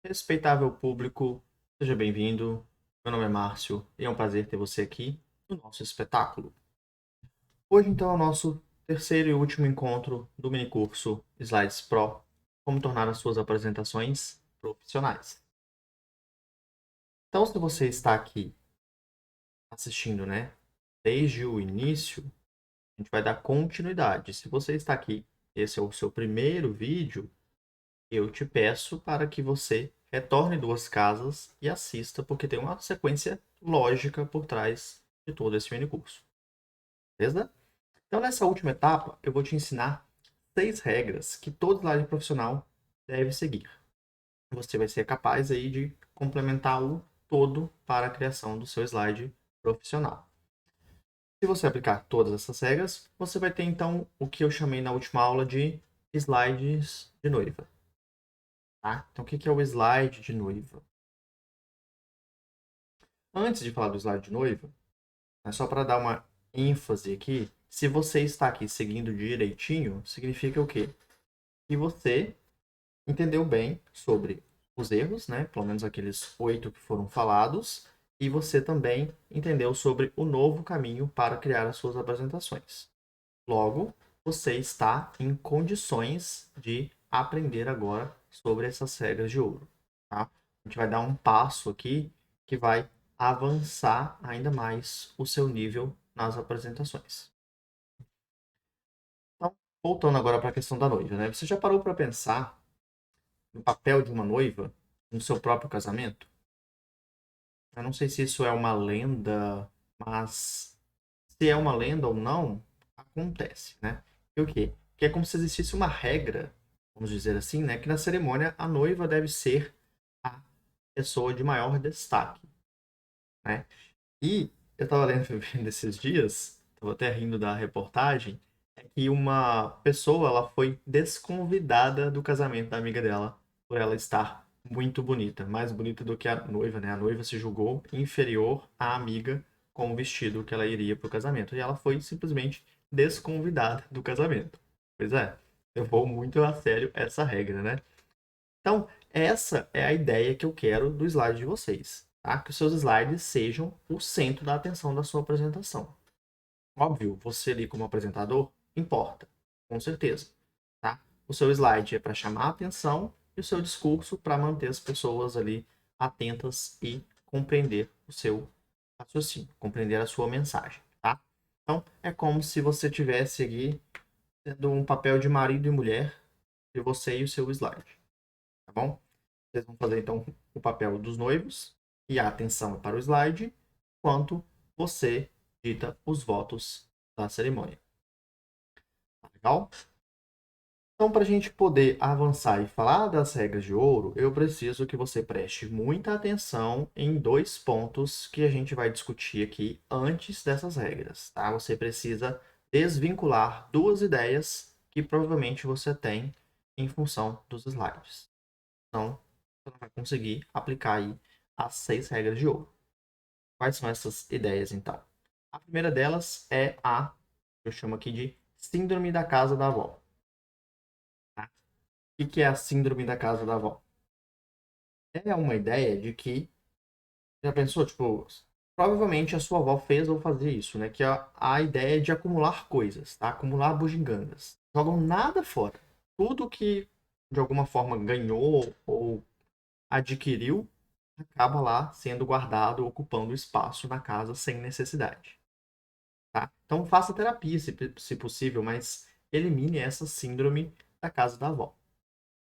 Respeitável público, seja bem-vindo. Meu nome é Márcio e é um prazer ter você aqui no nosso espetáculo. Hoje, então, é o nosso terceiro e último encontro do minicurso Slides Pro, como tornar as suas apresentações profissionais. Então, se você está aqui assistindo, né, desde o início, a gente vai dar continuidade. Se você está aqui, esse é o seu primeiro vídeo, eu te peço para que você retorne duas casas e assista, porque tem uma sequência lógica por trás de todo esse minicurso. Beleza? Então, nessa última etapa, eu vou te ensinar 6 regras que todo slide profissional deve seguir. Você vai ser capaz aí de complementar o todo para a criação do seu slide profissional. Se você aplicar todas essas regras, você vai ter então o que eu chamei na última aula de slides de noiva. Tá? Então, o que é o slide de noiva? Antes de falar do slide de noiva, é só para dar uma ênfase aqui, se você está aqui seguindo direitinho, significa o quê? Que você entendeu bem sobre os erros, né? Pelo menos aqueles 8 que foram falados, e você também entendeu sobre o novo caminho para criar as suas apresentações. Logo, você está em condições de aprender agora sobre essas regras de ouro. Tá? A gente vai dar um passo aqui que vai avançar ainda mais o seu nível nas apresentações. Então, voltando agora para a questão da noiva, né? Você já parou para pensar no papel de uma noiva no seu próprio casamento? Eu não sei se isso é uma lenda, mas se é uma lenda ou não, acontece, né? E o quê? Que é como se existisse uma regra, vamos dizer assim, né? Que na cerimônia a noiva deve ser a pessoa de maior destaque, né? E eu estava lendo nesses dias, estava até rindo da reportagem, é que uma pessoa ela foi desconvidada do casamento da amiga dela por ela estar muito bonita, mais bonita do que a noiva, né? A noiva se julgou inferior à amiga com o vestido que ela iria para o casamento. E ela foi simplesmente desconvidada do casamento. Pois é, levou muito a sério essa regra, né? Então, essa é a ideia que eu quero do slide de vocês, tá? Que os seus slides sejam o centro da atenção da sua apresentação. Óbvio, você ali como apresentador importa, com certeza, tá? O seu slide é para chamar a atenção e o seu discurso para manter as pessoas ali atentas e compreender o seu raciocínio, compreender a sua mensagem, tá? Então, é como se você tivesse aqui tendo um papel de marido e mulher de você e o seu slide, tá bom? Vocês vão fazer então o papel dos noivos e a atenção é para o slide, enquanto você dita os votos da cerimônia. Tá legal? Então, para a gente poder avançar e falar das regras de ouro, eu preciso que você preste muita atenção em 2 pontos que a gente vai discutir aqui antes dessas regras, tá? Você precisa desvincular 2 ideias que provavelmente você tem em função dos slides. Então, você não vai conseguir aplicar aí as 6 regras de ouro. Quais são essas ideias, então? A primeira delas é a que eu chamo aqui de síndrome da casa da avó. Tá? O que é a síndrome da casa da avó? É uma ideia de que, já pensou, tipo, provavelmente a sua avó fez ou fazia isso, né? Que é a ideia de acumular coisas, tá? Acumular bugigangas. Jogam nada fora. Tudo que de alguma forma ganhou ou adquiriu acaba lá sendo guardado, ocupando espaço na casa sem necessidade. Tá? Então faça terapia, se possível, mas elimine essa síndrome da casa da avó,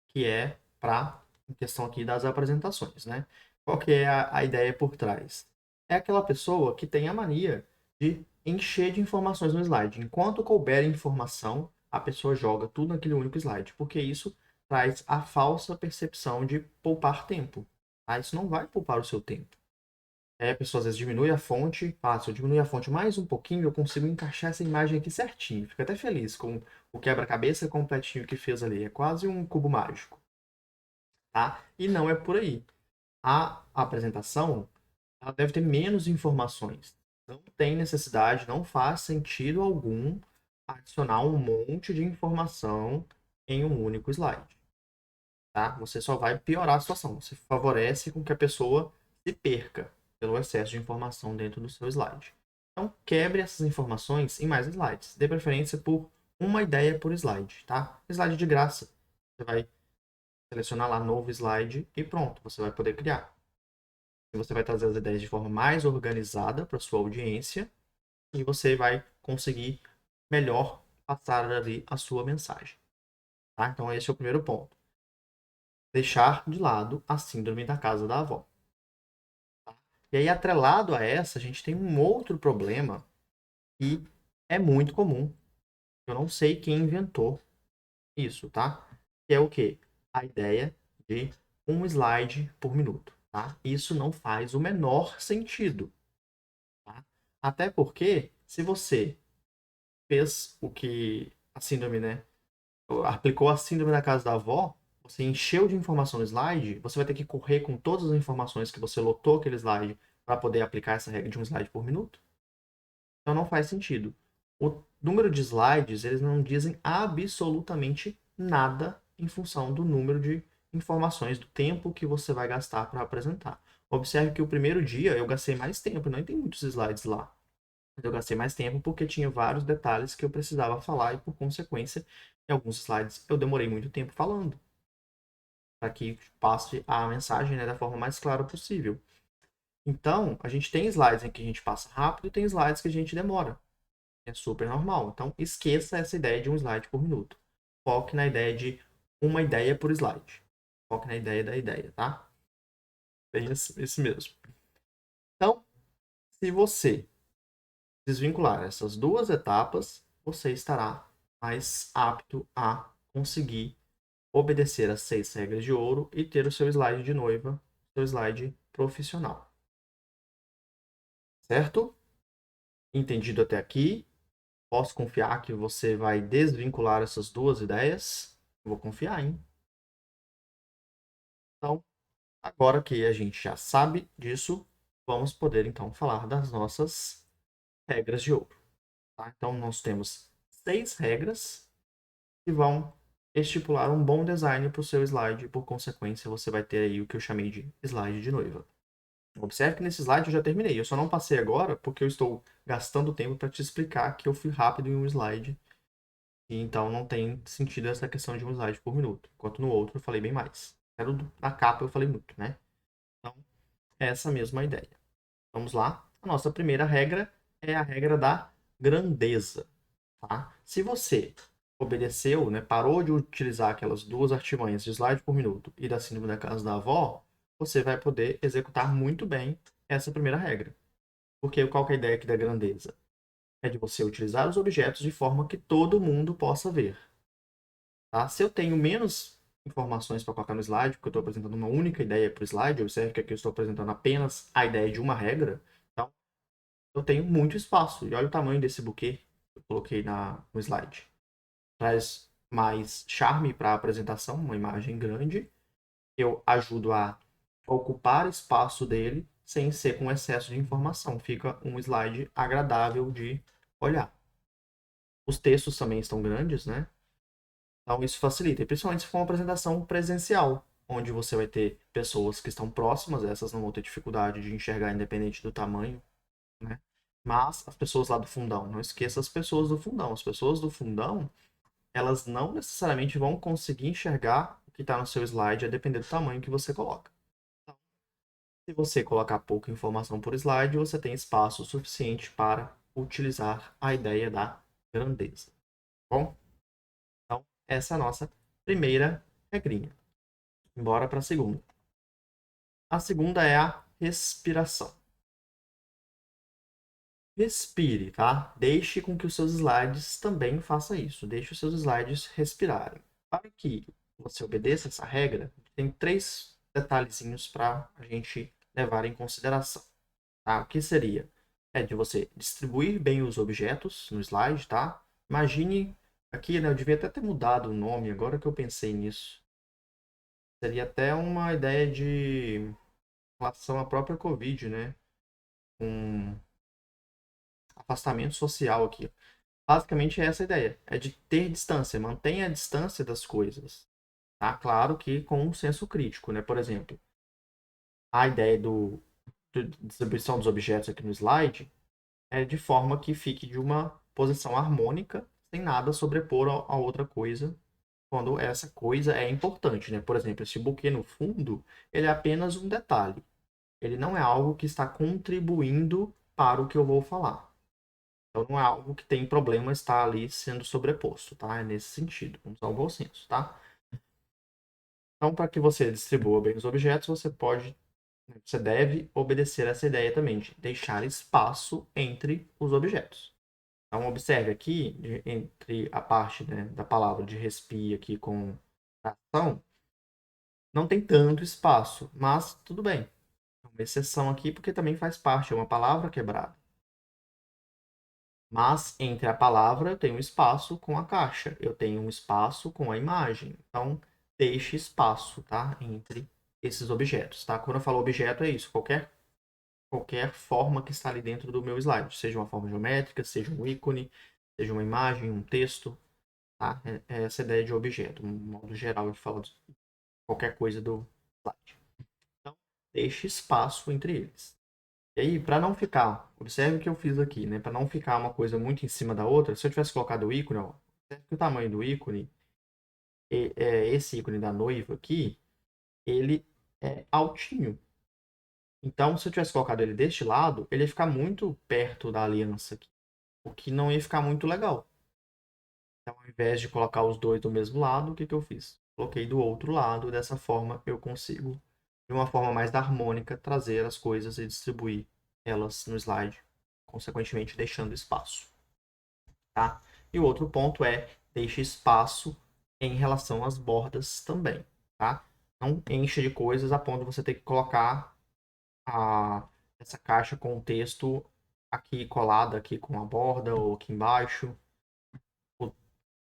que é para em questão aqui das apresentações, né? Qual que é a ideia por trás? É aquela pessoa que tem a mania de encher de informações no slide. Enquanto couber informação, a pessoa joga tudo naquele único slide, porque isso traz a falsa percepção de poupar tempo. Tá? Isso não vai poupar o seu tempo. A pessoa às vezes diminui a fonte, se eu diminuir a fonte mais um pouquinho, eu consigo encaixar essa imagem aqui certinho. Fica até feliz com o quebra-cabeça completinho que fez ali. É quase um cubo mágico, tá? E não é por aí. A apresentação, ela deve ter menos informações. Não tem necessidade, não faz sentido algum adicionar um monte de informação em um único slide. tá? Você só vai piorar a situação. Você favorece com que a pessoa se perca pelo excesso de informação dentro do seu slide. Então, quebre essas informações em mais slides. Dê preferência por uma ideia por slide, tá? Slide de graça. Você vai selecionar lá novo slide e pronto, você vai poder criar. E você vai trazer as ideias de forma mais organizada para sua audiência e você vai conseguir melhor passar ali a sua mensagem. Tá? Então, esse é o primeiro ponto. Deixar de lado a síndrome da casa da avó. Tá? E aí, atrelado a essa, a gente tem um outro problema que é muito comum. Eu não sei quem inventou isso, tá? Que é o quê? A ideia de um slide por minuto, tá? Isso não faz o menor sentido, tá? Até porque, se você fez o que a síndrome, né? Aplicou a síndrome da casa da avó, você encheu de informação no slide, você vai ter que correr com todas as informações que você lotou aquele slide para poder aplicar essa regra de um slide por minuto. Então não faz sentido. O número de slides, eles não dizem absolutamente nada em função do número de informações, do tempo que você vai gastar para apresentar. Observe que o primeiro dia eu gastei mais tempo, não tem muitos slides lá. Eu gastei mais tempo porque tinha vários detalhes que eu precisava falar e, por consequência, em alguns slides eu demorei muito tempo falando, para que passe a mensagem, né, da forma mais clara possível. Então, a gente tem slides em que a gente passa rápido e tem slides que a gente demora. É super normal. Então, esqueça essa ideia de um slide por minuto. Foque na ideia de uma ideia por slide. Foque na ideia da ideia, tá? Bem esse mesmo. Então, se você desvincular essas duas etapas, você estará mais apto a conseguir obedecer às 6 regras de ouro e ter o seu slide de noiva, seu slide profissional. Certo? Entendido até aqui? Posso confiar que você vai desvincular essas duas ideias? Vou confiar, hein? Então, agora que a gente já sabe disso, vamos poder então falar das nossas regras de ouro. Tá? Então, nós temos 6 regras que vão estipular um bom design para o seu slide. E, por consequência, você vai ter aí o que eu chamei de slide de noiva. Observe que nesse slide eu já terminei. Eu só não passei agora porque eu estou gastando tempo para te explicar que eu fui rápido em um slide. E então não tem sentido essa questão de um slide por minuto. Enquanto no outro eu falei bem mais. Na capa eu falei muito, né? Então, é essa mesma ideia. Vamos lá. A nossa primeira regra é a regra da grandeza. Tá? Se você obedeceu, né, parou de utilizar aquelas duas artimanhas de slide por minuto e da síndrome da casa da avó, você vai poder executar muito bem essa primeira regra. Porque qual que é a ideia aqui da grandeza? É de você utilizar os objetos de forma que todo mundo possa ver. Tá? Se eu tenho menos informações para colocar no slide, porque eu estou apresentando uma única ideia para o slide, observe que aqui eu estou apresentando apenas a ideia de uma regra, então eu tenho muito espaço. E olha o tamanho desse buquê que eu coloquei no slide. Traz mais charme para a apresentação, uma imagem grande. Eu ajudo a ocupar espaço dele sem ser com excesso de informação. Fica um slide agradável de olhar. Os textos também estão grandes, né? Então isso facilita, e principalmente se for uma apresentação presencial, onde você vai ter pessoas que estão próximas, essas não vão ter dificuldade de enxergar independente do tamanho, né? Mas as pessoas lá do fundão, não esqueça as pessoas do fundão. As pessoas do fundão, elas não necessariamente vão conseguir enxergar o que está no seu slide, a depender do tamanho que você coloca. Então, se você colocar pouca informação por slide, você tem espaço suficiente para utilizar a ideia da grandeza. Bom? Então, essa é a nossa primeira regrinha. Bora para a segunda. A segunda é a respiração. Respire, tá? Deixe com que os seus slides também façam isso. Deixe os seus slides respirarem. Para que você obedeça essa regra, tem 3 detalhezinhos para a gente levar em consideração. Tá? O que seria? É de você distribuir bem os objetos no slide, tá? Imagine aqui, né? Eu devia até ter mudado o nome, agora que eu pensei nisso. Seria até uma ideia de relação à própria Covid, né? Um afastamento social aqui. Basicamente é essa a ideia. É de ter distância. Mantenha a distância das coisas. Tá? Claro que com um senso crítico, né? Por exemplo, a ideia do distribuição dos objetos aqui no slide é de forma que fique de uma posição harmônica, sem nada sobrepor a outra coisa, quando essa coisa é importante, né? Por exemplo, esse buquê no fundo, ele é apenas um detalhe. Ele não é algo que está contribuindo para o que eu vou falar. Então, não é algo que tem problema estar ali sendo sobreposto, tá? É nesse sentido. Vamos usar o bom senso, tá? Então, para que você distribua bem os objetos, você deve obedecer essa ideia também, de deixar espaço entre os objetos. Então, observe aqui, entre a parte, né, da palavra de respire aqui com ação, não tem tanto espaço, mas tudo bem. É uma exceção aqui porque também faz parte, é uma palavra quebrada. Mas entre a palavra eu tenho um espaço com a caixa, eu tenho um espaço com a imagem. Então, deixe espaço, tá? Entre esses objetos, tá? Quando eu falo objeto, é isso, qualquer forma que está ali dentro do meu slide, seja uma forma geométrica, seja um ícone, seja uma imagem, um texto, tá? É essa ideia de objeto, um modo geral de falar de qualquer coisa do slide. Então, deixe espaço entre eles. E aí, para não ficar, observe o que eu fiz aqui, né? Para não ficar uma coisa muito em cima da outra, se eu tivesse colocado o ícone, ó, observe que o tamanho do ícone, esse ícone da noiva aqui, ele é altinho. Então, se eu tivesse colocado ele deste lado, ele ia ficar muito perto da aliança aqui, o que não ia ficar muito legal. Então, ao invés de colocar os dois do mesmo lado, o que eu fiz? Coloquei do outro lado, dessa forma eu consigo, de uma forma mais harmônica, trazer as coisas e distribuir elas no slide, consequentemente deixando espaço. Tá? E o outro ponto é, deixe espaço em relação às bordas também. Tá? Não encha de coisas a ponto de você ter que colocar essa caixa com o texto aqui colada aqui com a borda ou aqui embaixo, o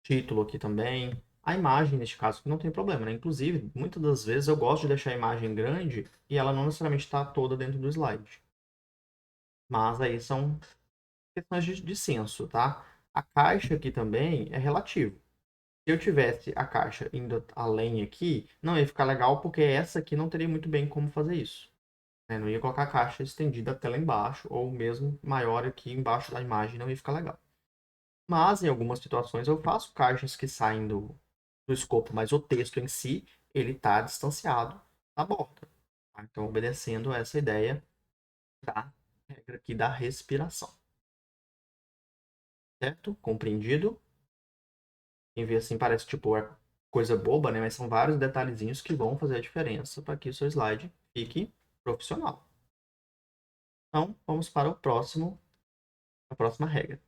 título aqui também, a imagem neste caso que não tem problema, né? Inclusive, muitas das vezes eu gosto de deixar a imagem grande e ela não necessariamente está toda dentro do slide. Mas aí são questões de senso, tá? A caixa aqui também é relativo. Se eu tivesse a caixa indo além aqui, não ia ficar legal porque essa aqui não teria muito bem como fazer isso. Né? Não ia colocar a caixa estendida até lá embaixo, ou mesmo maior aqui embaixo da imagem, não ia ficar legal. Mas, em algumas situações, eu faço caixas que saem do escopo, mas o texto em si, ele está distanciado da borda. Tá? Então, obedecendo essa ideia da regra aqui da respiração. Certo? Compreendido? Quem vê assim parece tipo é coisa boba, né? Mas são vários detalhezinhos que vão fazer a diferença para que o seu slide fique profissional. Então, vamos para a próxima regra,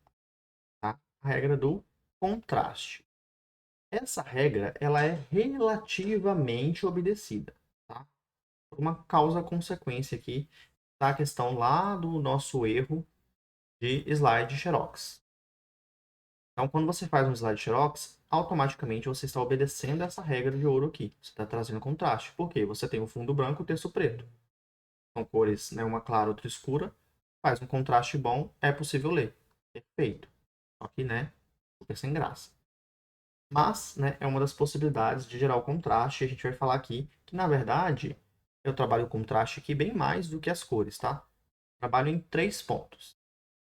tá? A regra do contraste. Essa regra, ela é relativamente obedecida, tá? Por uma causa-consequência aqui da questão lá do nosso erro de slide Xerox. Então, quando você faz um slide Xerox, automaticamente você está obedecendo essa regra de ouro aqui. Você está trazendo contraste. Por quê? Você tem o fundo branco e o texto preto. São cores, né, uma clara, outra escura. Faz um contraste bom, é possível ler. Perfeito. Só que, né, super sem graça. Mas, né, é uma das possibilidades de gerar o contraste. A gente vai falar aqui que, na verdade, eu trabalho o contraste aqui bem mais do que as cores, tá? Trabalho em 3 pontos.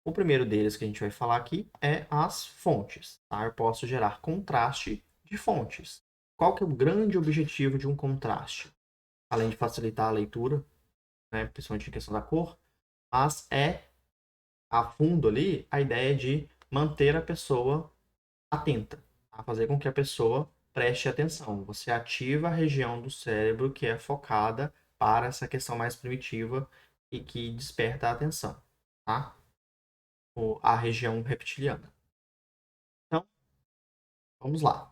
O primeiro deles que a gente vai falar aqui é as fontes. Tá? Eu posso gerar contraste de fontes. Qual que é o grande objetivo de um contraste? Além de facilitar a leitura, né, principalmente em questão da cor, mas é, a fundo ali, a ideia de manter a pessoa atenta, a fazer com que a pessoa preste atenção. Você ativa a região do cérebro que é focada para essa questão mais primitiva e que desperta a atenção, tá? A região reptiliana. Então, vamos lá.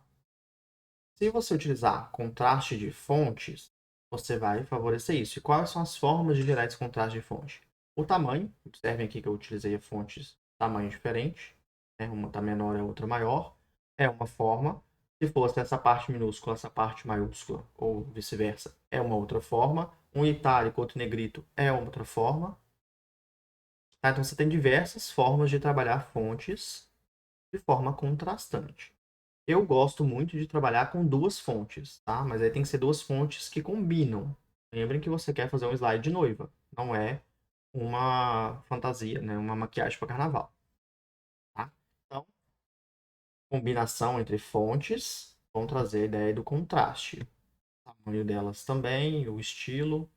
Se você utilizar contraste de fontes, você vai favorecer isso. E quais são as formas de gerar esse contraste de fonte? O tamanho, observem aqui que eu utilizei fontes de tamanho diferente, né? Uma está menor e a outra maior, é uma forma. Se fosse essa parte minúscula, essa parte maiúscula, ou vice-versa, é uma outra forma. Um itálico, outro negrito, é outra forma. Tá? Então, você tem diversas formas de trabalhar fontes de forma contrastante. Eu gosto muito de trabalhar com duas fontes, tá? Mas aí tem que ser duas fontes que combinam. Lembrem que você quer fazer um slide de noiva, não é uma fantasia, né? Uma maquiagem para carnaval, tá? Então, combinação entre fontes vão trazer a ideia do contraste. O tamanho delas também, o estilo,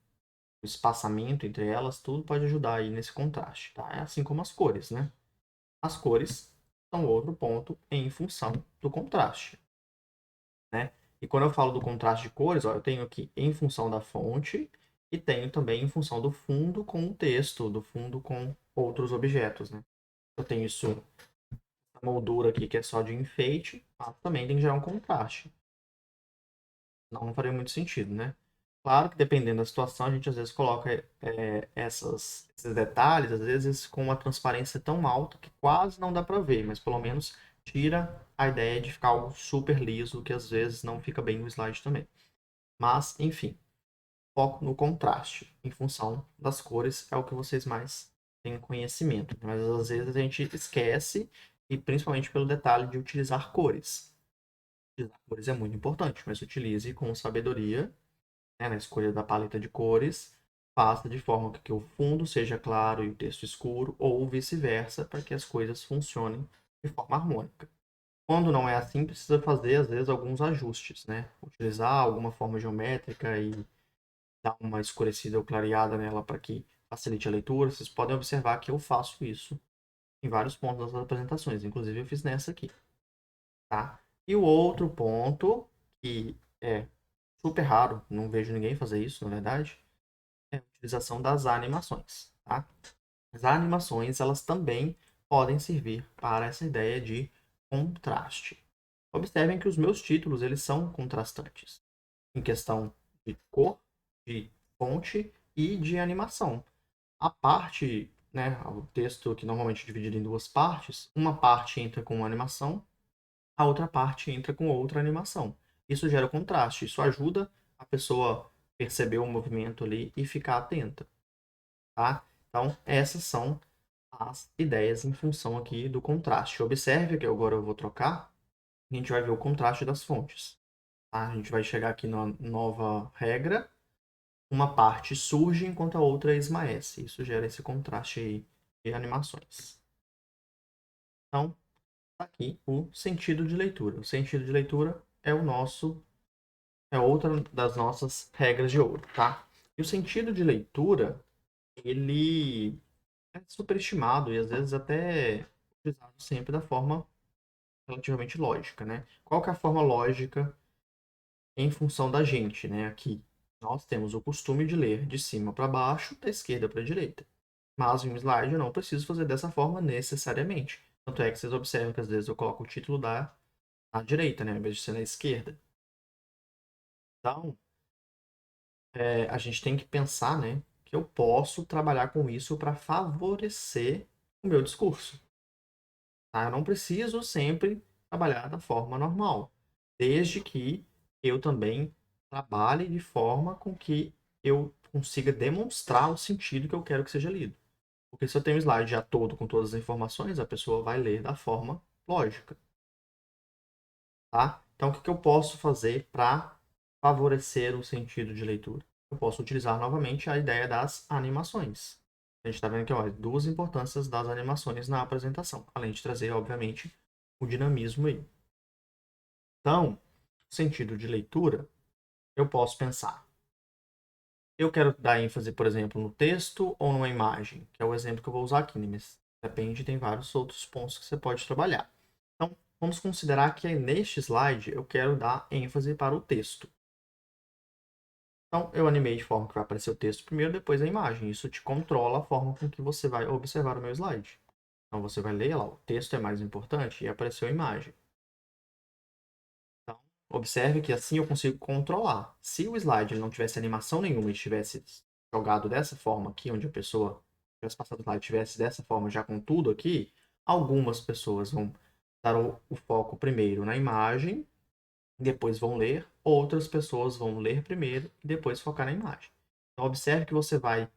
o espaçamento entre elas, tudo pode ajudar aí nesse contraste, tá? É assim como as cores, né? As cores são outro ponto em função do contraste, né? E quando eu falo do contraste de cores, ó, eu tenho aqui em função da fonte e tenho também em função do fundo com o texto, do fundo com outros objetos, né? Eu tenho isso, a moldura aqui que é só de enfeite, mas também tem que gerar um contraste. Não faria muito sentido, né? Claro que dependendo da situação, a gente às vezes coloca esses detalhes, às vezes com uma transparência tão alta que quase não dá para ver, mas pelo menos tira a ideia de ficar algo super liso, que às vezes não fica bem no slide também. Mas, enfim, foco no contraste, em função das cores, é o que vocês mais têm conhecimento. Mas às vezes a gente esquece, e principalmente pelo detalhe de utilizar cores. Utilizar cores é muito importante, mas utilize com sabedoria, né, na escolha da paleta de cores, faça de forma que o fundo seja claro e o texto escuro, ou vice-versa, para que as coisas funcionem de forma harmônica. Quando não é assim, precisa fazer, às vezes, alguns ajustes, né? Utilizar alguma forma geométrica e dar uma escurecida ou clareada nela para que facilite a leitura. Vocês podem observar que eu faço isso em vários pontos das apresentações, inclusive eu fiz nessa aqui, tá? E o outro ponto, que é super raro, não vejo ninguém fazer isso, na verdade, é a utilização das animações, tá? As animações, elas também podem servir para essa ideia de contraste. Observem que os meus títulos, eles são contrastantes, em questão de cor, de fonte e de animação. A parte, né, o texto que normalmente é dividido em duas partes, uma parte entra com uma animação, a outra parte entra com outra animação. Isso gera contraste, isso ajuda a pessoa perceber o movimento ali e ficar atenta, tá? Então, essas são as ideias em função aqui do contraste. Observe que agora eu vou trocar, a gente vai ver o contraste das fontes, tá? A gente vai chegar aqui na nova regra, uma parte surge enquanto a outra esmaece. Isso gera esse contraste aí de animações. Então, tá aqui o sentido de leitura. O sentido de leitura é outra das nossas regras de ouro, tá? E o sentido de leitura, ele é superestimado e às vezes até utilizado sempre da forma relativamente lógica, né? Qual que é a forma lógica em função da gente, né? Aqui, nós temos o costume de ler de cima para baixo, da esquerda para a direita. Mas em um slide eu não preciso fazer dessa forma necessariamente. Tanto é que vocês observam que às vezes eu coloco o título à direita, né? Ao invés de ser na esquerda. Então, a gente tem que pensar, né? Que eu posso trabalhar com isso para favorecer o meu discurso. Tá? Eu não preciso sempre trabalhar da forma normal. Desde que eu também trabalhe de forma com que eu consiga demonstrar o sentido que eu quero que seja lido. Porque se eu tenho um slide já todo com todas as informações, a pessoa vai ler da forma lógica, tá? Então, o que que eu posso fazer para favorecer o sentido de leitura? Eu posso utilizar novamente a ideia das animações. A gente está vendo aqui, ó, duas importâncias das animações na apresentação, além de trazer, obviamente, o dinamismo aí. Então, sentido de leitura, eu posso pensar. Eu quero dar ênfase, por exemplo, no texto ou numa imagem, que é o exemplo que eu vou usar aqui, né? Mas depende, tem vários outros pontos que você pode trabalhar. Então, vamos considerar que neste slide eu quero dar ênfase para o texto. Então, eu animei de forma que vai aparecer o texto primeiro, depois a imagem. Isso te controla a forma com que você vai observar o meu slide. Então, você vai ler lá, o texto é mais importante e apareceu a imagem. Então, observe que assim eu consigo controlar. Se o slide ele não tivesse animação nenhuma e estivesse jogado dessa forma aqui, onde a pessoa tivesse passado o slide tivesse dessa forma já com tudo aqui, algumas pessoas vão dar o foco primeiro na imagem, depois vão ler, outras pessoas vão ler primeiro e depois focar na imagem. Então, observe que você vai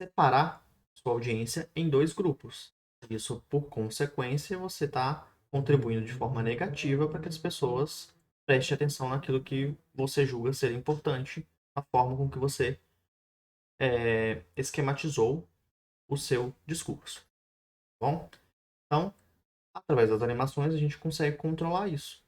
separar sua audiência em dois grupos. Isso, por consequência, você está contribuindo de forma negativa para que as pessoas prestem atenção naquilo que você julga ser importante, na forma com que você esquematizou o seu discurso. Tá bom? Então, através das animações, a gente consegue controlar isso.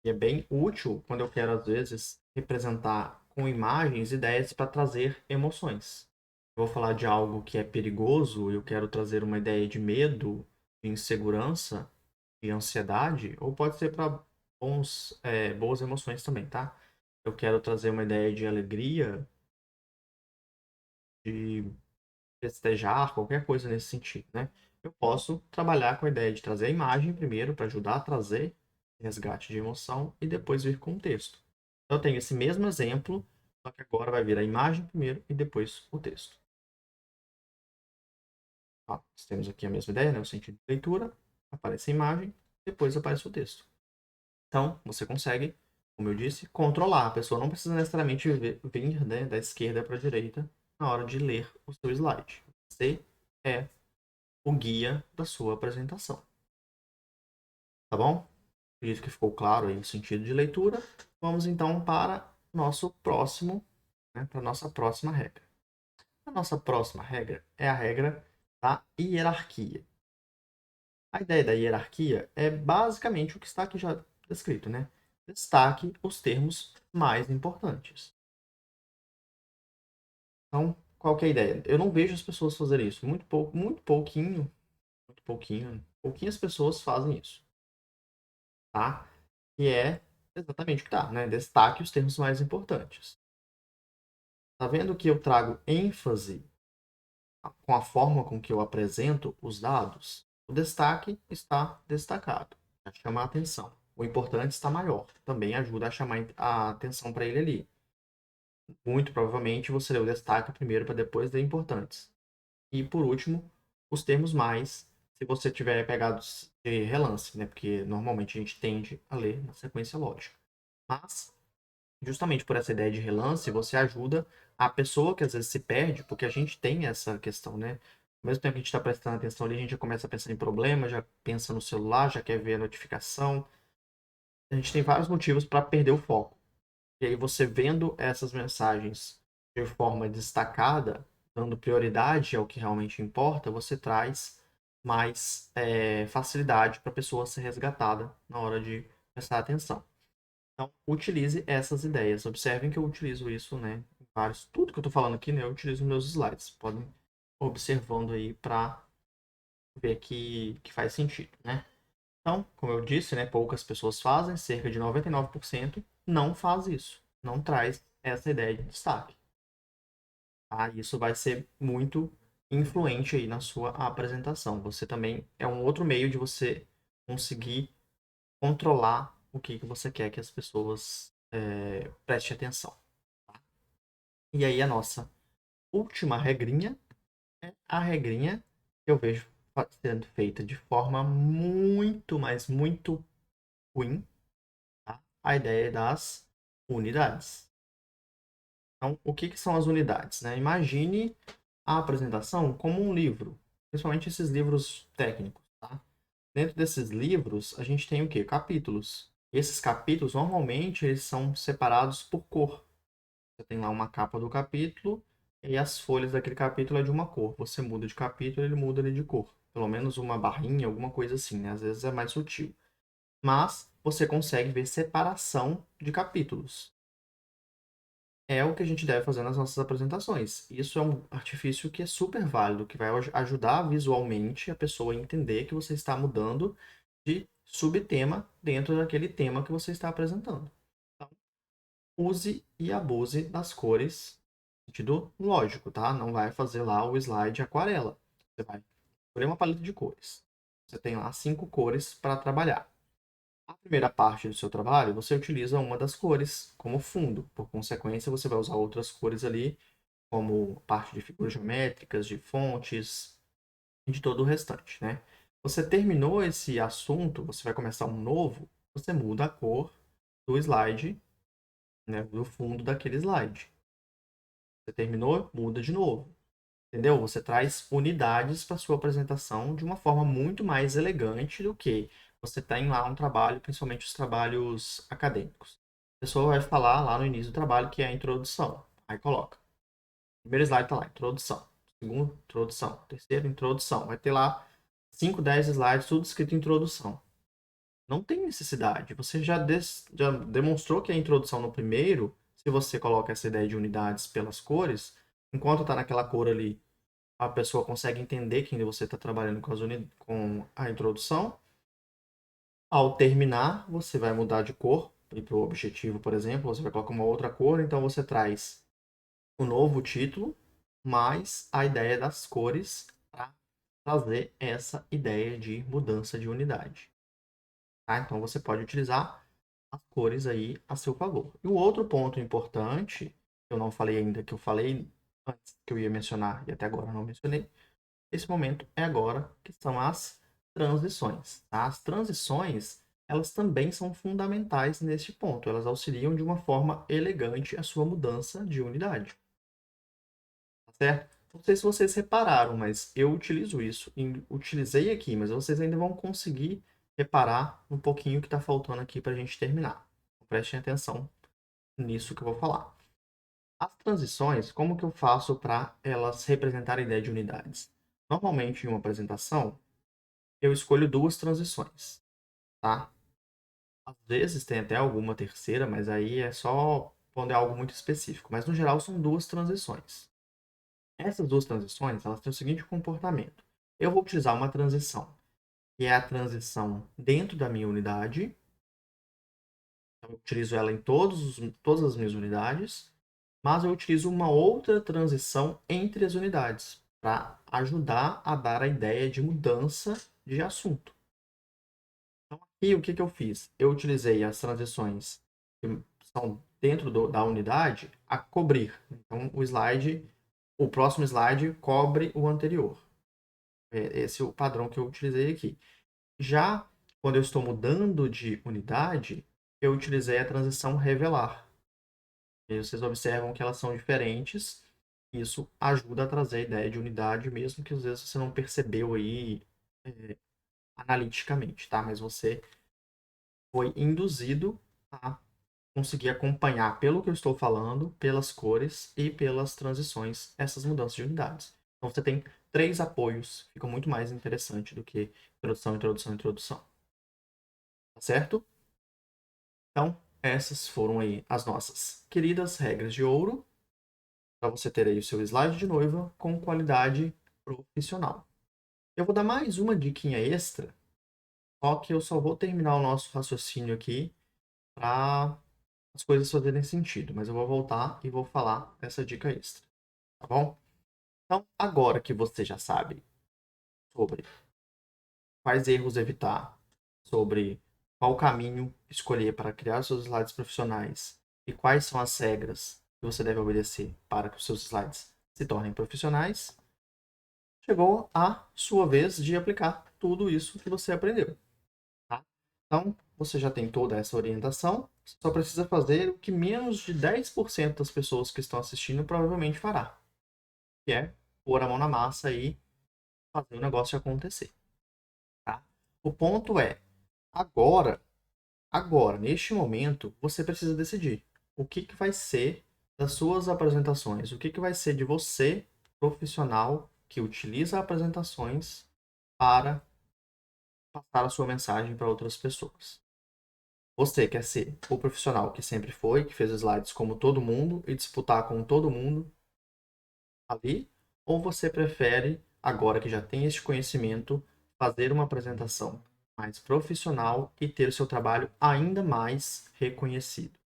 E é bem útil quando eu quero, às vezes, representar com imagens ideias para trazer emoções. Eu vou falar de algo que é perigoso, eu quero trazer uma ideia de medo, de insegurança e ansiedade, ou pode ser para boas emoções também, tá? Eu quero trazer uma ideia de alegria, de festejar, qualquer coisa nesse sentido, né? Eu posso trabalhar com a ideia de trazer a imagem primeiro para ajudar a trazer resgate de emoção e depois vir com o texto. Então, eu tenho esse mesmo exemplo, só que agora vai vir a imagem primeiro e depois o texto. Ó, nós temos aqui a mesma ideia, né? O sentido de leitura, aparece a imagem, depois aparece o texto. Então, você consegue, como eu disse, controlar. A pessoa não precisa necessariamente vir, né, da esquerda para a direita na hora de ler o seu slide. Você é o guia da sua apresentação. Tá bom? Acredito que ficou claro aí o sentido de leitura. Vamos então para nosso próximo, né, para nossa próxima regra. A nossa próxima regra é a regra da hierarquia. A ideia da hierarquia é basicamente o que está aqui já descrito, né? Destaque os termos mais importantes. Então, qual que é a ideia? Eu não vejo as pessoas fazerem isso. Muito pouco, pouquinhas pessoas fazem isso, tá? Que é exatamente o que tá, né? Destaque os termos mais importantes. Tá vendo que eu trago ênfase com a forma com que eu apresento os dados? O destaque está destacado, já chama a atenção. O importante está maior, também ajuda a chamar a atenção para ele ali. Muito provavelmente você lê o destaque primeiro para depois ler importantes. E por último, os termos mais, se você tiver pegado de relance, né? Porque normalmente a gente tende a ler na sequência lógica. Mas justamente por essa ideia de relance, você ajuda a pessoa que às vezes se perde, porque a gente tem essa questão, né? Ao mesmo tempo que a gente está prestando atenção ali, a gente já começa a pensar em problema, já pensa no celular, já quer ver a notificação. A gente tem vários motivos para perder o foco. E aí você vendo essas mensagens de forma destacada, dando prioridade ao que realmente importa, você traz mais facilidade para a pessoa ser resgatada na hora de prestar atenção. Então, utilize essas ideias. Observem que eu utilizo isso, né? Em vários, tudo que eu estou falando aqui, né? Eu utilizo meus slides. Podem observando aí para ver que faz sentido, né? Então, como eu disse, né? Poucas pessoas fazem, cerca de 99% não faz isso. Não traz essa ideia de destaque. Tá? Isso vai ser muito influente aí na sua apresentação. Você também é um outro meio de você conseguir controlar o que você quer que as pessoas prestem atenção. Tá? E aí a nossa última regrinha é a regrinha que eu vejo sendo feita de forma muito, mas muito ruim, tá? A ideia das unidades. Então, o que são as unidades, né? Imagine a apresentação como um livro, principalmente esses livros técnicos, tá? Dentro desses livros, a gente tem o quê? Capítulos. Esses capítulos, normalmente, eles são separados por cor. Você tem lá uma capa do capítulo e as folhas daquele capítulo é de uma cor. Você muda de capítulo, ele muda ali de cor. Pelo menos uma barrinha, alguma coisa assim, né? Às vezes é mais sutil. Mas você consegue ver separação de capítulos. É o que a gente deve fazer nas nossas apresentações. Isso é um artifício que é super válido, que vai ajudar visualmente a pessoa a entender que você está mudando de subtema dentro daquele tema que você está apresentando. Então, use e abuse das cores no sentido lógico, tá? Não vai fazer lá o slide aquarela. Você vai escolher uma paleta de cores. Você tem lá 5 cores para trabalhar. A primeira parte do seu trabalho, você utiliza uma das cores como fundo. Por consequência, você vai usar outras cores ali, como parte de figuras geométricas, de fontes e de todo o restante, né? Você terminou esse assunto, você vai começar um novo, você muda a cor do slide, né, do fundo daquele slide. Você terminou, muda de novo. Entendeu? Você traz unidades para sua apresentação de uma forma muito mais elegante do que você tem lá um trabalho, principalmente os trabalhos acadêmicos. A pessoa vai falar lá no início do trabalho que é a introdução. Aí coloca. Primeiro slide tá lá, introdução. Segundo, introdução. Terceiro, introdução. Vai ter lá 5, 10 slides, tudo escrito introdução. Não tem necessidade. Você já demonstrou que é a introdução no primeiro, se você coloca essa ideia de unidades pelas cores, enquanto está naquela cor ali, a pessoa consegue entender que você está trabalhando com a introdução. Ao terminar, você vai mudar de cor, e para o objetivo, por exemplo, você vai colocar uma outra cor, então você traz o novo título, mais a ideia das cores para trazer essa ideia de mudança de unidade. Tá? Então você pode utilizar as cores aí a seu favor. E o outro ponto importante, que eu não falei ainda, que eu falei antes que eu ia mencionar e até agora não mencionei, esse momento é agora, que são as transições. Tá? As transições, elas também são fundamentais neste ponto. Elas auxiliam de uma forma elegante a sua mudança de unidade. Tá certo? Não sei se vocês repararam, mas eu utilizo isso. Utilizei aqui, mas vocês ainda vão conseguir reparar um pouquinho que está faltando aqui para a gente terminar. Prestem atenção nisso que eu vou falar. As transições, como que eu faço para elas representarem a ideia de unidades? Normalmente, em uma apresentação, eu escolho duas transições, tá? Às vezes tem até alguma terceira, mas aí é só quando é algo muito específico. Mas, no geral, são duas transições. Essas duas transições, elas têm o seguinte comportamento. Eu vou utilizar uma transição, que é a transição dentro da minha unidade. Então, eu utilizo ela em todas as minhas unidades. Mas eu utilizo uma outra transição entre as unidades para ajudar a dar a ideia de mudança de assunto. Então, aqui o que eu fiz? Eu utilizei as transições que são dentro da unidade a cobrir. Então, o próximo slide cobre o anterior. Esse é o padrão que eu utilizei aqui. Já quando eu estou mudando de unidade, eu utilizei a transição revelar. E vocês observam que elas são diferentes. Isso ajuda a trazer a ideia de unidade, mesmo que às vezes você não percebeu aí analiticamente, tá? Mas você foi induzido a conseguir acompanhar, pelo que eu estou falando, pelas cores e pelas transições, essas mudanças de unidades. Então você tem 3 apoios, fica muito mais interessante do que introdução, introdução, introdução. Tá certo? Então, essas foram aí as nossas queridas regras de ouro, para você ter aí o seu slide de noiva com qualidade profissional. Eu vou dar mais uma diquinha extra, só que eu só vou terminar o nosso raciocínio aqui para as coisas fazerem sentido, mas eu vou voltar e vou falar essa dica extra, tá bom? Então, agora que você já sabe sobre quais erros evitar, sobre qual caminho escolher para criar seus slides profissionais e quais são as regras que você deve obedecer para que os seus slides se tornem profissionais, chegou a sua vez de aplicar tudo isso que você aprendeu. Tá? Então, você já tem toda essa orientação, você só precisa fazer o que menos de 10% das pessoas que estão assistindo provavelmente fará, que é pôr a mão na massa e fazer o negócio acontecer. Tá? O ponto é, agora, neste momento, você precisa decidir o que vai ser das suas apresentações, o que vai ser de você, profissional, que utiliza apresentações para passar a sua mensagem para outras pessoas. Você quer ser o profissional que sempre foi, que fez slides como todo mundo e disputar com todo mundo ali? Ou você prefere, agora que já tem este conhecimento, fazer uma apresentação mais profissional e ter o seu trabalho ainda mais reconhecido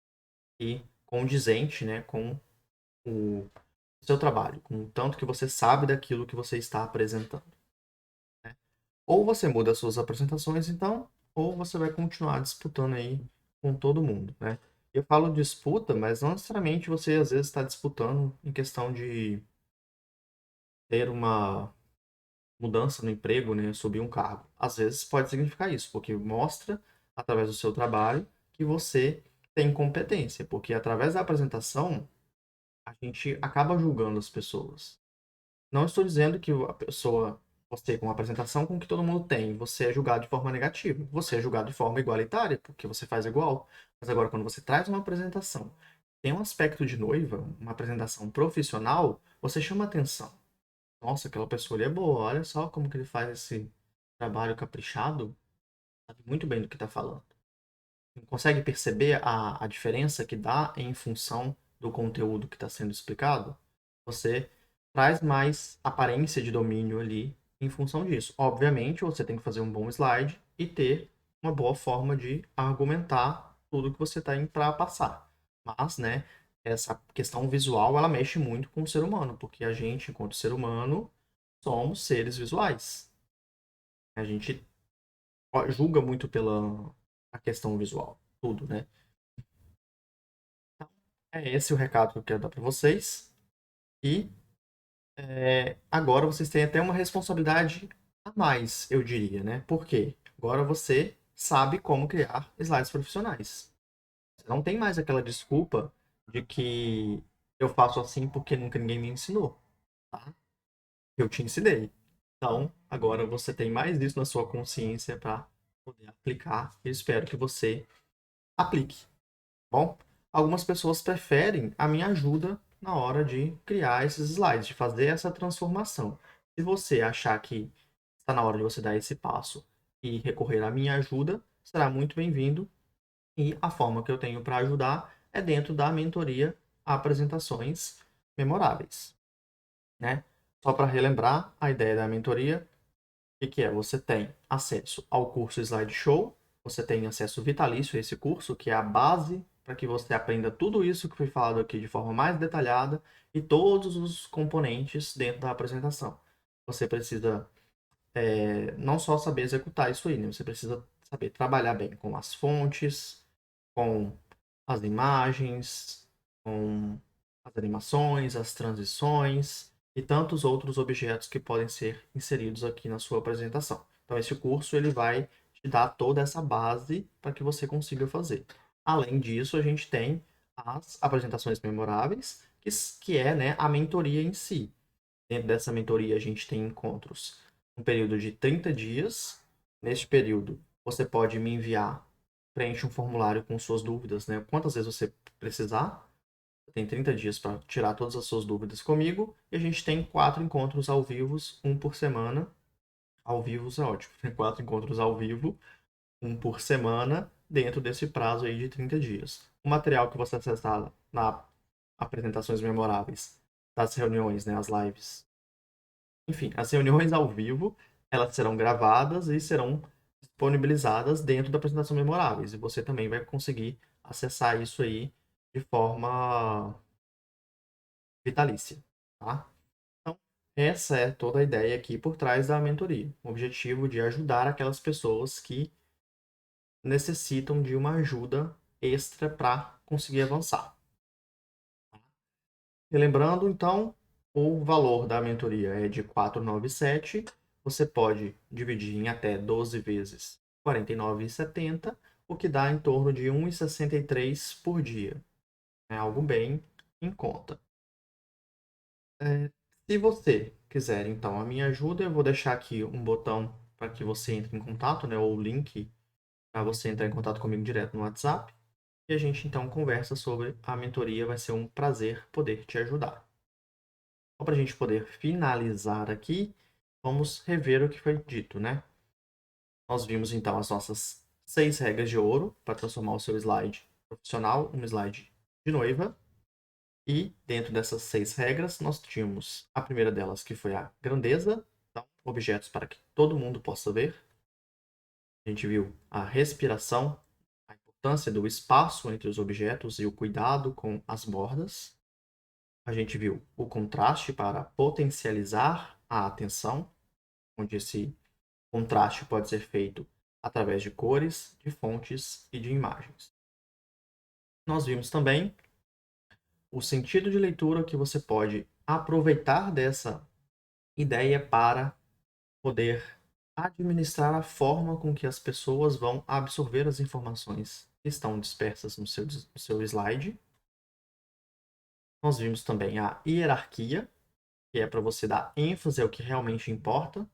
e condizente, né, com o seu trabalho, com o tanto que você sabe daquilo que você está apresentando, né? Ou você muda as suas apresentações, então, ou você vai continuar disputando aí com todo mundo, né? Eu falo disputa, mas não necessariamente você às vezes está disputando em questão de ter uma mudança no emprego, né, subir um cargo. Às vezes pode significar isso, porque mostra através do seu trabalho que você tem competência, porque através da apresentação a gente acaba julgando as pessoas. Não estou dizendo que a pessoa, você com uma apresentação com que todo mundo tem, você é julgado de forma negativa. Você é julgado de forma igualitária, porque você faz igual. Mas agora, quando você traz uma apresentação, tem um aspecto de noiva, uma apresentação profissional, você chama atenção. Nossa, aquela pessoa ali é boa, olha só como que ele faz esse trabalho caprichado, sabe muito bem do que está falando. Consegue perceber a diferença que dá em função do conteúdo que está sendo explicado? Você traz mais aparência de domínio ali em função disso. Obviamente, você tem que fazer um bom slide e ter uma boa forma de argumentar tudo que você tem para passar. Mas, né, essa questão visual, ela mexe muito com o ser humano, porque a gente, enquanto ser humano, somos seres visuais. A gente julga muito pela a questão visual, tudo, né? É esse o recado que eu quero dar para vocês. E agora vocês têm até uma responsabilidade a mais, eu diria, né? Por quê? Agora você sabe como criar slides profissionais. Você não tem mais aquela desculpa de que eu faço assim porque nunca ninguém me ensinou, tá? Eu te ensinei. Então, agora você tem mais disso na sua consciência para poder aplicar. Eu espero que você aplique. Bom, algumas pessoas preferem a minha ajuda na hora de criar esses slides, de fazer essa transformação. Se você achar que está na hora de você dar esse passo e recorrer à minha ajuda, será muito bem-vindo. E a forma que eu tenho para ajudar é dentro da mentoria Apresentações Memoráveis, né? Só para relembrar a ideia da mentoria, o que é? Você tem acesso ao curso Slideshow, você tem acesso vitalício a esse curso, que é a base para que você aprenda tudo isso que foi falado aqui de forma mais detalhada e todos os componentes dentro da apresentação. Você precisa não só saber executar isso aí, né? Você precisa saber trabalhar bem com as fontes, com as imagens, com as animações, as transições e tantos outros objetos que podem ser inseridos aqui na sua apresentação. Então, esse curso ele vai te dar toda essa base para que você consiga fazer. Além disso, a gente tem as apresentações memoráveis, que é, né, a mentoria em si. Dentro dessa mentoria, a gente tem encontros um período de 30 dias. Neste período, você pode me enviar, preenche um formulário com suas dúvidas, né? Quantas vezes você precisar. Você tem 30 dias para tirar todas as suas dúvidas comigo. E a gente tem 4 encontros ao vivo, um por semana. Ao vivo é ótimo. Tem 4 encontros ao vivo, um por semana, dentro desse prazo aí de 30 dias. O material que você acessar na apresentações memoráveis das reuniões, né, as lives, enfim, as reuniões ao vivo, elas serão gravadas e serão disponibilizadas dentro da apresentação memoráveis. E você também vai conseguir acessar isso aí de forma vitalícia, tá? Então, essa é toda a ideia aqui por trás da mentoria. O objetivo de ajudar aquelas pessoas que necessitam de uma ajuda extra para conseguir avançar. E lembrando, então, o valor da mentoria é de 497. Você pode dividir em até 12 vezes 49,70, o que dá em torno de 1,63 por dia. É algo bem em conta. Se você quiser, então, a minha ajuda, eu vou deixar aqui um botão para que você entre em contato, né, ou o link para você entrar em contato comigo direto no WhatsApp. E a gente, então, conversa sobre a mentoria. Vai ser um prazer poder te ajudar. Só para a gente poder finalizar aqui, vamos rever o que foi dito, né? Nós vimos então as nossas 6 regras de ouro para transformar o seu slide profissional em um slide de noiva. E dentro dessas 6 regras, nós tínhamos a primeira delas, que foi a grandeza, então, objetos para que todo mundo possa ver. A gente viu a respiração, a importância do espaço entre os objetos e o cuidado com as bordas. A gente viu o contraste para potencializar a atenção, onde esse contraste pode ser feito através de cores, de fontes e de imagens. Nós vimos também o sentido de leitura que você pode aproveitar dessa ideia para poder administrar a forma com que as pessoas vão absorver as informações que estão dispersas no seu slide. Nós vimos também a hierarquia, que é para você dar ênfase ao que realmente importa.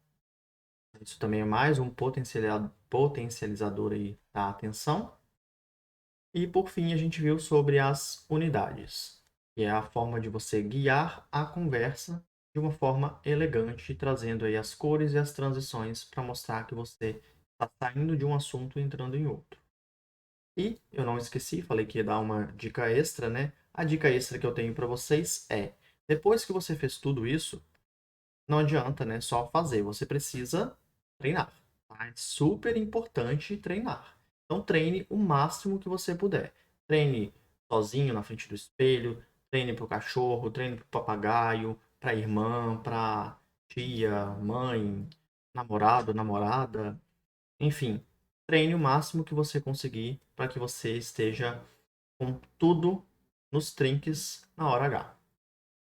Isso também é mais um potencializador aí da atenção. E por fim, a gente viu sobre as unidades, que é a forma de você guiar a conversa de uma forma elegante, trazendo aí as cores e as transições para mostrar que você está saindo de um assunto e entrando em outro. E eu não esqueci, falei que ia dar uma dica extra, né? A dica extra que eu tenho para vocês é: depois que você fez tudo isso, não adianta, né, só fazer, você precisa treinar. Tá? É super importante treinar. Então treine o máximo que você puder. Treine sozinho na frente do espelho, treine para o cachorro, treine para o papagaio, para a irmã, para tia, mãe, namorado, namorada, enfim, treine o máximo que você conseguir para que você esteja com tudo nos trinques na hora H.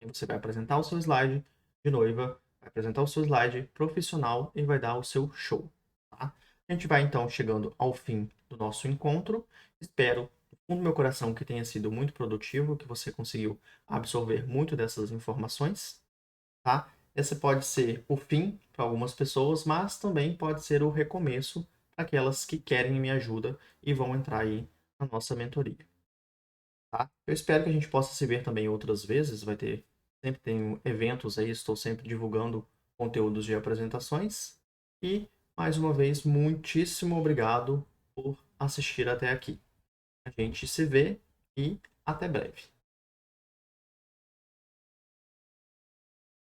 E você vai apresentar o seu slide de noiva, vai apresentar o seu slide profissional e vai dar o seu show. Tá? A gente vai então chegando ao fim do nosso encontro. Espero, do fundo do meu coração, que tenha sido muito produtivo, que você conseguiu absorver muito dessas informações. Tá? Esse pode ser o fim para algumas pessoas, mas também pode ser o recomeço para aquelas que querem minha ajuda e vão entrar aí na nossa mentoria. Tá? Eu espero que a gente possa se ver também outras vezes. Sempre tem eventos aí, estou sempre divulgando conteúdos de apresentações. E, mais uma vez, muitíssimo obrigado por assistir até aqui. A gente se vê e até breve.